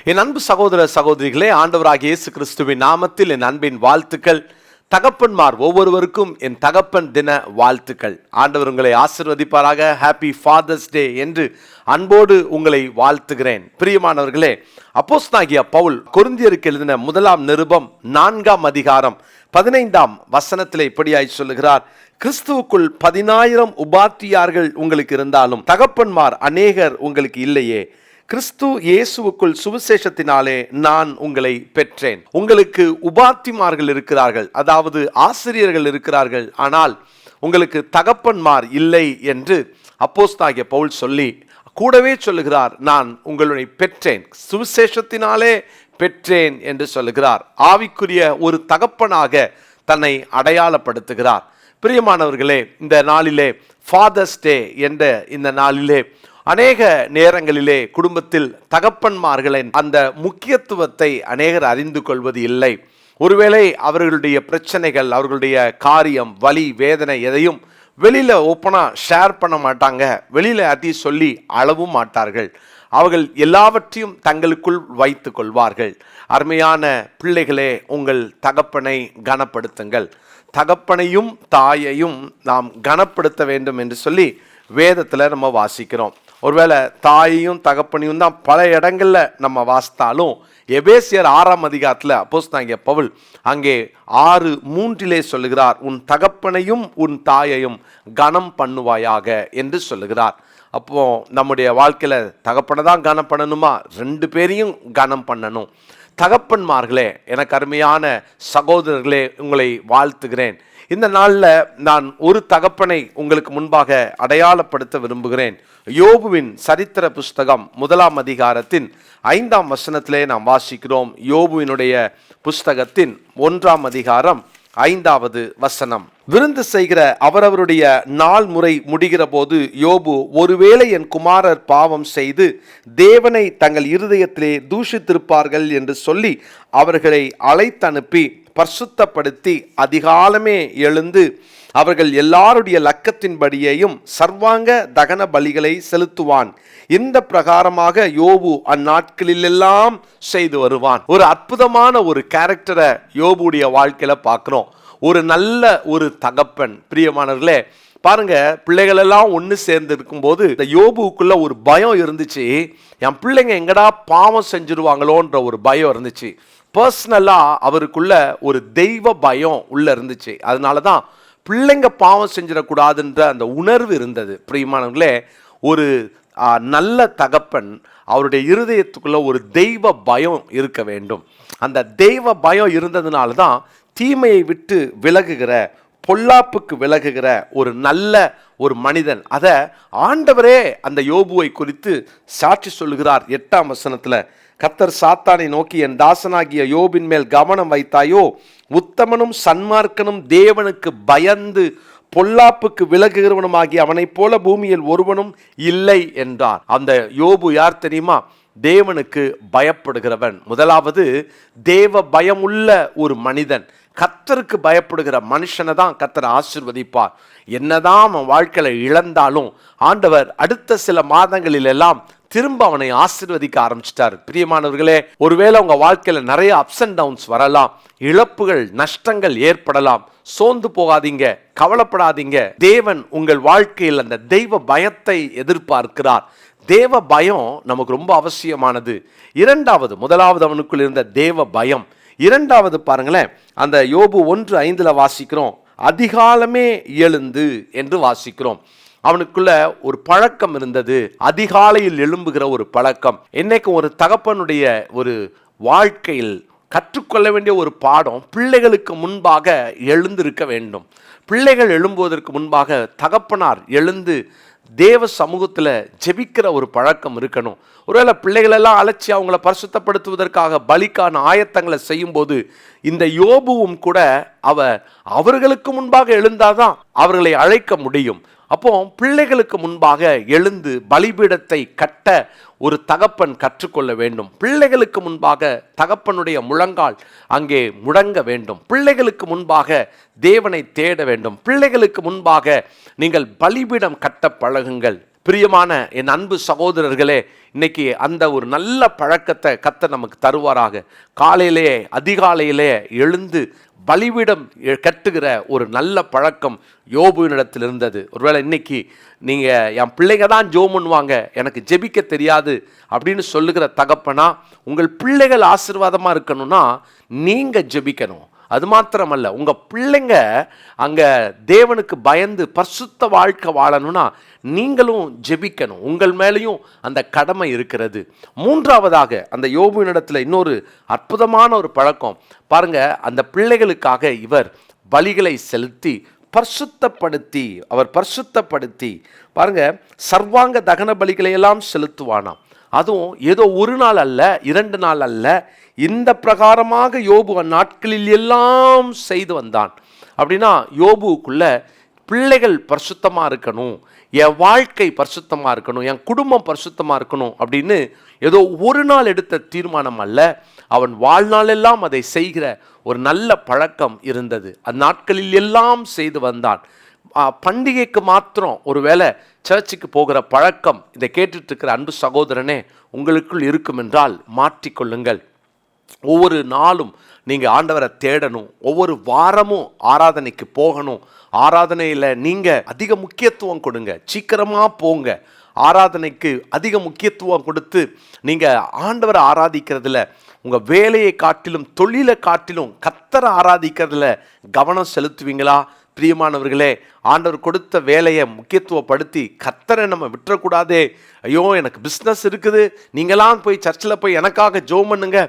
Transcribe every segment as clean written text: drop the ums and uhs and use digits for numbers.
என் அன்பு சகோதர சகோதரிகளே, ஆண்டவராகிய இயேசு கிறிஸ்துவின் நாமத்தில் என் அன்பின் வாழ்த்துக்கள். தகப்பன்மார் ஒவ்வொருவருக்கும் என் தகப்பன் தின வாழ்த்துக்கள். ஆண்டவர் உங்களை ஆசீர்வதிப்பாராக. ஹாப்பி ஃபாதர்ஸ் டே என்று அன்போடு உங்களை வாழ்த்துகிறேன். பிரியமானவர்களே, அப்போஸ்தலனாகிய பவுல் கொரிந்தியருக்கு எழுதின முதலாம் நிருபம் 4ஆம் அதிகாரம் 15ஆம் வசனத்திலே இப்படியாய் சொல்லுகிறார்: கிறிஸ்துவுக்குள் 10,000 உபாத்தியார்கள் உங்களுக்கு இருந்தாலும் தகப்பன்மார் அநேகர் உங்களுக்கு இல்லையே. கிறிஸ்து இயேசுவுக்குள் சுவிசேஷத்தினாலே நான் உங்களை பெற்றேன். உங்களுக்கு உபாத்திமார்கள் இருக்கிறார்கள், அதாவது ஆசிரியர்கள் இருக்கிறார்கள், ஆனால் உங்களுக்கு தகப்பன்மார் இல்லை என்று அப்போஸ்தலனாகிய பவுல் சொல்லி கூடவே சொல்லுகிறார், நான் உங்களை பெற்றேன், சுவிசேஷத்தினாலே பெற்றேன் என்று சொல்லுகிறார். ஆவிக்குரிய ஒரு தகப்பனாக தன்னை அடையாளப்படுத்துகிறார். பிரியமானவர்களே, இந்த நாளிலே ஃபாதர்ஸ் டே என்ற இந்த நாளிலே அநேக நேரங்களிலே குடும்பத்தில் தகப்பன்மார்களின் அந்த முக்கியத்துவத்தை அநேகர் அறிந்து கொள்வது இல்லை. ஒருவேளை அவர்களுடைய பிரச்சனைகள், அவர்களுடைய காரியம், வலி, வேதனை எதையும் வெளியில ஓப்பனா ஷேர் பண்ண மாட்டாங்க, வெளியில யார்ட்டையும் சொல்லி அழவும் மாட்டார்கள். அவர்கள் எல்லாவற்றையும் தங்களுக்குள் வைத்து கொள்வார்கள். அருமையான பிள்ளைகளே, உங்கள் தகப்பனை கனப்படுத்துங்கள். தகப்பனையும் தாயையும் நாம் கனப்படுத்த வேண்டும் என்று சொல்லி வேதத்தில் நம்ம வாசிக்கிறோம். ஒருவேளை தாயையும் தகப்பனையும் தான் பல இடங்கள்ல நம்ம வாசித்தாலும், எபேசியர் 6ஆம் அதிகாரத்தில் அப்போஸ்தலனாகிய பவுல் அங்கே 6:3 சொல்லுகிறார், உன் தகப்பனையும் உன் தாயையும் கனம் பண்ணுவாயாக என்று சொல்லுகிறார். அப்போ நம்முடைய வாழ்க்கையில தகப்பனை தான் கனம் பண்ணணுமா? 2 பேரையும் கனம் பண்ணணும். தகப்பன்மார்களே, எனக்கு அருமையான சகோதரர்களே, உங்களை வாழ்த்துகிறேன். இந்த நாளில் நான் ஒரு தகப்பனை உங்களுக்கு முன்பாக அடையாளப்படுத்த விரும்புகிறேன். யோபுவின் சரித்திர புஸ்தகம் 1ஆம் அதிகாரத்தின் 5ஆம் வசனத்திலே நாம் வாசிக்கிறோம். யோபுவினுடைய புஸ்தகத்தின் 1ஆம் அதிகாரம் 5வது வசனம்: விருந்து செய்கிற அவரவருடைய நாள் முறை முடிகிற போது யோபு, ஒருவேளை என் குமாரர் பாவம் செய்து தேவனை தங்கள் இருதயத்திலே தூஷித்திருப்பார்கள் என்று சொல்லி அவர்களை அழைத்தனுப்பி பரிசுத்தப்படுத்தி அதிகாலமே எழுந்து அவர்கள் எல்லாருடைய லக்கத்தின்படியேயும் சர்வாங்க தகன பலிகளை செலுத்துவான். இந்த பிரகாரமாக யோபு அந்நாட்களிலெல்லாம் செய்து வருவான். ஒரு அற்புதமான ஒரு கேரக்டரை யோபுடைய வாழ்க்கையில பார்க்கிறோம். ஒரு நல்ல ஒரு தகப்பன். பிரியமானவர்களே, பாருங்க, பிள்ளைகள் எல்லாம் ஒன்று சேர்ந்து இருக்கும்போது இந்த யோபுக்குள்ள ஒரு பயம் இருந்துச்சு. என் பிள்ளைங்க எங்கடா பாவம் செஞ்சிருவாங்களோன்ற ஒரு பயம் இருந்துச்சு. பர்சனலா அவருக்குள்ள ஒரு தெய்வ பயம் உள்ள இருந்துச்சு. அதனாலதான் பிள்ளைங்க பாவம் செஞ்சிடக்கூடாதுன்ற அந்த உணர்வு இருந்தது. பிரியமானவர்களே, ஒரு நல்ல தகப்பன் அவருடைய இருதயத்துக்குள்ள ஒரு தெய்வ பயம் இருக்க வேண்டும். அந்த தெய்வ பயம் இருந்ததுனால தான் தீமையை விட்டு விலகுகிற, பொல்லாப்புக்கு விலகுகிற ஒரு நல்ல ஒரு மனிதன். அத ஆண்டவரே அந்த யோபுவை குறித்து சாட்சி சொல்லுகிறார். 8ஆம் வசனத்துல, கர்த்தர் சாத்தானை நோக்கி, என் தாசனாகிய யோபின் மேல் கவனம் வைத்தாயோ? உத்தமனும் சன்மார்க்கனும் தேவனுக்கு பயந்து பொல்லாப்புக்கு விலகுகிறவனுமாகி அவனைப் போல பூமியில் ஒருவனும் இல்லை என்றார். அந்த யோபு யார் தெரியுமா? தேவனுக்கு பயப்படுகிறவன். முதலாவது தேவ பயமுள்ள ஒரு மனிதன். கர்த்தருக்கு பயப்படுகிற மனுஷனை தான் கர்த்தர் ஆசீர்வதிப்பார். என்னதான் அவன் வாழ்க்கையில இழந்தாலும் ஆண்டவர் அடுத்த சில மாதங்களில் எல்லாம் திரும்ப அவனை ஆசீர்வதிக்க ஆரம்பிச்சிட்டார். பிரியமானவர்களே, ஒருவேளை உங்க வாழ்க்கையில நிறைய அப்ஸ் அண்ட் டவுன்ஸ் வரலாம், இழப்புகள், நஷ்டங்கள் ஏற்படலாம். சோர்ந்து போகாதீங்க, கவலைப்படாதீங்க. தேவன் உங்கள் வாழ்க்கையில் அந்த தெய்வ பயத்தை எதிர்பார்க்கிறார். தேவ பயம் நமக்கு ரொம்ப அவசியமானது. முதலாவது அவனுக்குள் இருந்த தேவ பயம். இரண்டாவது பாருங்களேன், அந்த யோபு 1:5 வாசிக்கிறோம், அதிகாலமே எழுந்து என்று வாசிக்கிறோம். அவனுக்குள்ள ஒரு பழக்கம் இருந்தது, அதிகாலையில் எழும்புகிற ஒரு பழக்கம். என்னைக்கும் ஒரு தகப்பனுடைய ஒரு வாழ்க்கையில் கற்றுக்கொள்ள வேண்டிய ஒரு பாடம், பிள்ளைகளுக்கு முன்பாக எழுந்திருக்க வேண்டும். பிள்ளைகள் எழும்புவதற்கு முன்பாக தகப்பனார் எழுந்து தேவ சமூகத்தில் ஜெபிக்கிற ஒரு பழக்கம் இருக்கணும். ஒருவேளை பிள்ளைகளெல்லாம் அழைச்சி அவங்கள பரிசுத்தப்படுத்துவதற்காக பலிக்கான ஆயத்தங்களை செய்யும் போது இந்த யோபுவும் கூட அவர்களுக்கு முன்பாக எழுந்தாதான் அவர்களை அழைக்க முடியும். அப்போ பிள்ளைகளுக்கு முன்பாக எழுந்து பலிபீடத்தை கட்ட ஒரு தகப்பன் கற்றுக்கொள்ள வேண்டும். பிள்ளைகளுக்கு முன்பாக தகப்பனுடைய முழங்கால் அங்கே முழங்க வேண்டும். பிள்ளைகளுக்கு முன்பாக தேவனை தேட வேண்டும். பிள்ளைகளுக்கு முன்பாக நீங்கள் பலிபீடம் கட்ட பழகுங்கள். பிரியமான என் அன்பு சகோதரர்களே, இன்னைக்கு அந்த ஒரு நல்ல பழக்கத்தை கர்த்தர் நமக்கு தருவாராக. காலையிலே அதிகாலையிலே எழுந்து பலிபீடம் கட்டுகிற ஒரு நல்ல பழக்கம் யோபுவினிடத்தில் இருந்தது. ஒருவேளை இன்னைக்கு நீங்கள் என் பிள்ளைங்க தான் ஜெபம் பண்ணுவாங்க, எனக்கு ஜெபிக்க தெரியாது அப்படின்னு சொல்லுகிற தகப்பனா, உங்கள் பிள்ளைகள் ஆசீர்வாதமாக இருக்கணும்னா நீங்கள் ஜெபிக்கணும். அது மாத்திரமல்ல, உங்கள் பிள்ளைங்க அங்கே தேவனுக்கு பயந்து பரிசுத்த வாழ்க்கை வாழணும்னா நீங்களும் ஜெபிக்கணும். உங்கள் மேலேயும் அந்த கடமை இருக்கிறது. மூன்றாவதாக அந்த யோபுவினிடத்தில் இன்னொரு அற்புதமான ஒரு பழக்கம் பாருங்க. அந்த பிள்ளைகளுக்காக இவர் பலிகளை செலுத்தி பரிசுத்தப்படுத்தி பாருங்க, சர்வாங்க தகன பலிகளை எல்லாம் செலுத்துவானாம். அதுவும் ஏதோ ஒரு நாள் அல்ல, 2 நாள் அல்ல, இந்த பிரகாரமாக யோபு அந்நாட்களில் எல்லாம் செய்து வந்தான். அப்படின்னா யோபுக்குள்ள பிள்ளைகள் பரிசுத்தமாக இருக்கணும், என் வாழ்க்கை பரிசுத்தமாக இருக்கணும், என் குடும்பம் பரிசுத்தமாக இருக்கணும் அப்படின்னு ஏதோ ஒரு நாள் எடுத்த தீர்மானம் அல்ல, அவன் வாழ்நாளெல்லாம் அதை செய்கிற ஒரு நல்ல பழக்கம் இருந்தது. அந்நாட்களில் எல்லாம் செய்து வந்தான். பண்டிகைக்கு மாத்திரம் ஒருவேளை சர்ச்சுக்கு போகிற பழக்கம் இதை கேட்டுட்டு இருக்கிற அன்பு சகோதரனே உங்களுக்குள் இருக்கும் என்றால் மாற்றிக்கொள்ளுங்கள். ஒவ்வொரு நாளும் நீங்கள் ஆண்டவரை தேடணும். ஒவ்வொரு வாரமும் ஆராதனைக்கு போகணும். ஆராதனையில் நீங்கள் அதிக முக்கியத்துவம் கொடுங்க. சீக்கிரமாக போங்க. ஆராதனைக்கு அதிக முக்கியத்துவம் கொடுத்து நீங்கள் ஆண்டவரை ஆராதிக்கிறதுல, உங்கள் வேலையை காட்டிலும் தொழிலை காட்டிலும் கர்த்தரை ஆராதிக்கிறதுல கவனம் செலுத்துவீங்களா? பிரியமானவர்களே, ஆண்டவர் கொடுத்த வேலையை முக்கியத்துவப்படுத்தி கர்த்தரை நம்ம விட்டுறக்கூடாதே. ஐயோ எனக்கு பிஸ்னஸ் இருக்குது, நீங்களாம் போய் சர்ச்சில் போய் எனக்காக ஜெபம் பண்ணுங்க,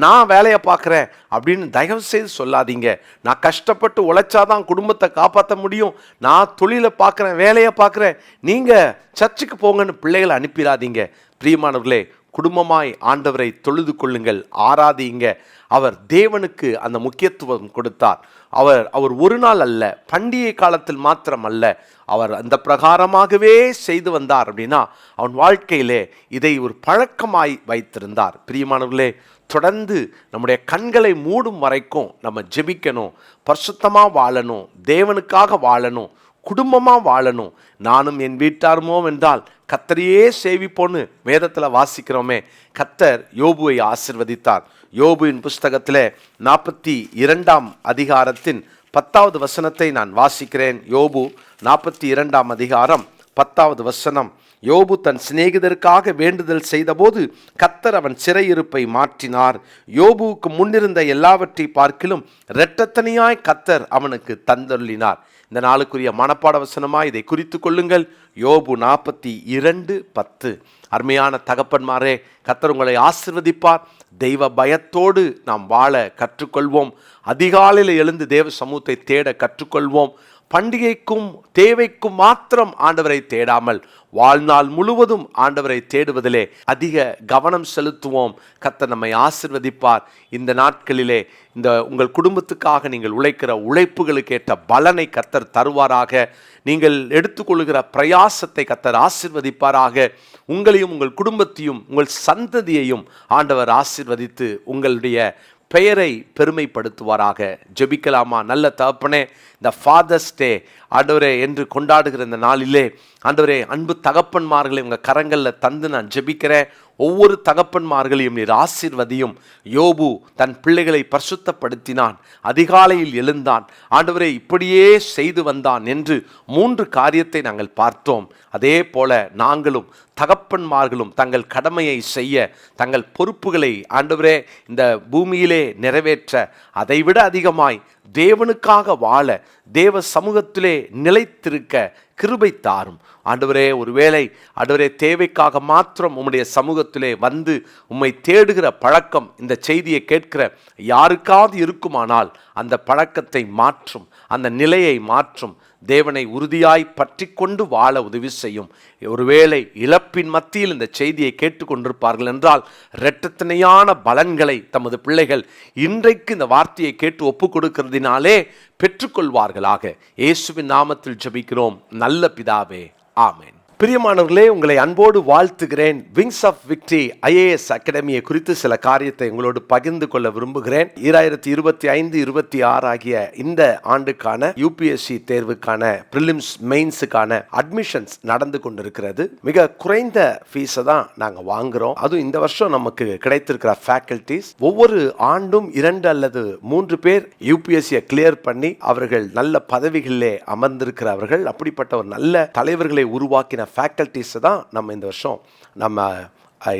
நான் வேலையை பார்க்குறேன் அப்படின்னு தயவு செய்து சொல்லாதீங்க. நான் கஷ்டப்பட்டு உழைச்சாதான் குடும்பத்தை காப்பாற்ற முடியும், நான் தொழிலை பார்க்குறேன், வேலையை பார்க்குறேன், நீங்கள் சர்ச்சுக்கு போங்கன்னு பிள்ளைகளை அனுப்பிடாதீங்க. பிரியமானவர்களே, குடும்பமாய் ஆண்டவரை தொழுது கொள்ளுங்கள், ஆராதிங்க. அவர் தேவனுக்கு அந்த முக்கியத்துவம் கொடுத்தார். அவர் ஒரு நாள் அல்ல, பண்டிகை காலத்தில் மாத்திரம் அல்ல, அவர் அந்த பிரகாரமாகவே செய்து வந்தார். அப்படின்னா அவன் வாழ்க்கையிலே இதை ஒரு பழக்கமாய் வைத்திருந்தார். பிரியமானவர்களே, தொடர்ந்து நம்முடைய கண்களை மூடும் வரைக்கும் நம்ம ஜெபிக்கணும், பரிசுத்தமாக வாழணும், தேவனுக்காக வாழணும், குடும்பமாக வாழணும். நானும் என் வீட்டாருமோ என்றால் கர்த்தரையே சேவிப்போன்னு வேதத்தில் வாசிக்கிறோமே. கர்த்தர் யோபுவை ஆசீர்வதித்தார். யோபுவின் புஸ்தகத்தில் 42ஆம் அதிகாரத்தின் 10வது வசனத்தை நான் வாசிக்கிறேன். யோபு 42ஆம் அதிகாரம் 10வது வசனம். யோபு தன் சிநேகிதருக்காக வேண்டுதல் செய்தபோது கர்த்தர் அவன் சிறையிருப்பை மாற்றினார். யோபுவுக்கு முன்னிருந்த எல்லாவற்றை பார்க்கிலும் இரட்டத்தனியாய் கர்த்தர் அவனுக்கு தந்தருளினார். இந்த நாளுக்குரிய மனப்பாட வசனமாய் இதை குறித்து கொள்ளுங்கள். யோபு 42:10. அருமையான தகப்பன்மாரே, கர்த்தர் உங்களை ஆசீர்வதிப்பார். தெய்வ பயத்தோடு நாம் வாழ கற்றுக்கொள்வோம். அதிகாலையில் எழுந்து தேவ சமூகத்தை தேட கற்றுக்கொள்வோம். பண்டிகைக்கும் தேவைக்கும் மாத்திரம் ஆண்டவரை தேடாமல் வாழ்நாள் முழுவதும் ஆண்டவரை தேடுவதிலே அதிக கவனம் செலுத்துவோம். கர்த்தர் நம்மை ஆசீர்வதிப்பார். இந்த நாட்களிலே இந்த உங்கள் குடும்பத்துக்காக நீங்கள் உழைக்கிற உழைப்புகளுக்கு ஏற்ற பலனை கர்த்தர் தருவாராக. நீங்கள் எடுத்துக்கொள்கிற பிரயாசத்தை கர்த்தர் ஆசீர்வதிப்பாராக. உங்களையும் உங்கள் குடும்பத்தையும் உங்கள் சந்ததியையும் ஆண்டவர் ஆசீர்வதித்து உங்களுடைய பெயரை பெருமைப்படுத்துவாராக. ஜெபிக்கலாமா? நல்ல தகப்பனே, இந்த ஃபாதர்ஸ் டே ஆண்டவரே என்று கொண்டாடுகிற இந்த நாளிலே ஆண்டவரே, அன்பு தகப்பன்மார்களை உங்கள் கரங்களில் தந்து நான் ஜெபிக்கிறேன். ஒவ்வொரு தகப்பன்மார்களையும் நீர் ஆசீர்வதியும். யோபு தன் பிள்ளைகளை பரிசுத்தப்படுத்தினான், அதிகாலையில் எழுந்தான், ஆண்டவரே இப்படியே செய்து வந்தான் என்று 3 காரியத்தை நாங்கள் பார்த்தோம். அதே போல நாங்களும் தகப்பன்மார்களும் தங்கள் கடமையை செய்ய, தங்கள் பொறுப்புகளை ஆண்டவரே இந்த பூமியிலே நிறைவேற்ற, அதைவிட அதிகமாய் தேவனுக்காக வாழ, தேவ சமூகத்திலே நிலைத்திருக்க கிருபை தாரும் ஆண்டவரே. ஒருவேளை ஆண்டவரே தேவைக்காக மாத்திரம் உம்முடைய சமூகத்திலே வந்து உம்மை தேடுகிற பழக்கம் இந்த செய்தியை கேட்கிற யாருக்காவது இருக்குமானால் அந்த பழக்கத்தை மாற்றும், அந்த நிலையை மாற்றும். தேவனை உறுதியாய் பற்றி கொண்டு வாழ உதவி செய்யும். ஒருவேளை இழப்பின் மத்தியில் இந்த செய்தியை கேட்டுக்கொண்டிருப்பார்கள் என்றால் இரட்டத்தனையான பலன்களை தமது பிள்ளைகள் இன்றைக்கு இந்த வார்த்தையை கேட்டு ஒப்பு கொடுக்கிறதினாலே பெற்றுக்கொள்வார்களாக. இயேசுவின் நாமத்தில் ஜெபிக்கிறோம் நல்ல பிதாவே, ஆமென். பிரியமானவர்களே, உங்களை அன்போடு வாழ்த்துகிறேன். விங்ஸ் ஆஃப் விக்டரி IAS அகாடமியை குறித்து சில காரியத்தை உங்களோடு பகிர்ந்து கொள்ள விரும்புகிறேன். 2025-26 ஆகிய இந்த ஆண்டுக்கான UPSC தேர்வுக்கான பிரிலிம்ஸ் மெயின்ஸுக்கான அட்மிஷன்ஸ் நடந்து கொண்டிருக்கிறது. மிக குறைந்த ஃபீஸை தான் நாங்கள் வாங்குறோம். அதுவும் இந்த வருஷம் நமக்கு கிடைத்திருக்கிற ஃபேக்கல்டிஸ் ஒவ்வொரு ஆண்டும் 2 அல்லது 3 பேர் UPSC கிளியர் பண்ணி அவர்கள் நல்ல பதவிகளிலே அமர்ந்திருக்கிறவர்கள். அப்படிப்பட்ட ஒரு நல்ல தலைவர்களை உருவாக்கின ஃபேக்கல்டிஸ் தான் நம்ம இந்த வருஷம் நம்ம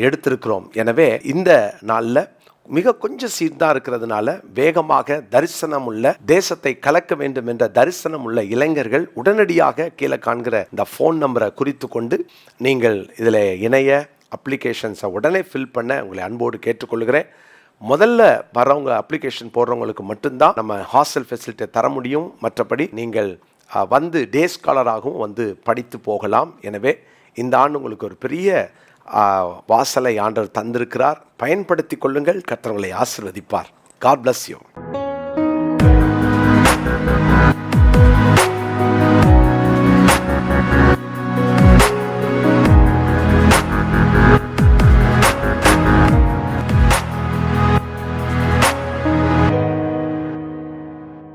எடுத்திருக்கிறோம். எனவே இந்த நாளில் மிக கொஞ்சம் சீட் தான் இருக்கிறதுனால வேகமாக தரிசனம் உள்ள, தேசத்தை கலக்க வேண்டும் என்ற தரிசனம் உள்ள இளைஞர்கள் உடனடியாக கீழே காண்கிற இந்த ஃபோன் நம்பரை குறித்து கொண்டு நீங்கள் இதில் இணைய அப்ளிகேஷன்ஸை உடனே ஃபில் பண்ண உங்களை அன்போடு கேட்டுக்கொள்கிறேன். முதல்ல வரவங்க அப்ளிகேஷன் போடுறவங்களுக்கு மட்டும்தான் நம்ம ஹாஸ்டல் ஃபெசிலிட்டியை தர முடியும். மற்றபடி நீங்கள் வந்து டே ஸ்காலராகவும் வந்து படித்து போகலாம். எனவே இந்த ஆண்டு உங்களுக்கு ஒரு பெரிய வாசலை ஆண்டவர் தந்திருக்கிறார். பயன்படுத்தி கொள்ளுங்கள். கர்த்தர் உங்களை ஆசீர்வதிப்பார். God bless you.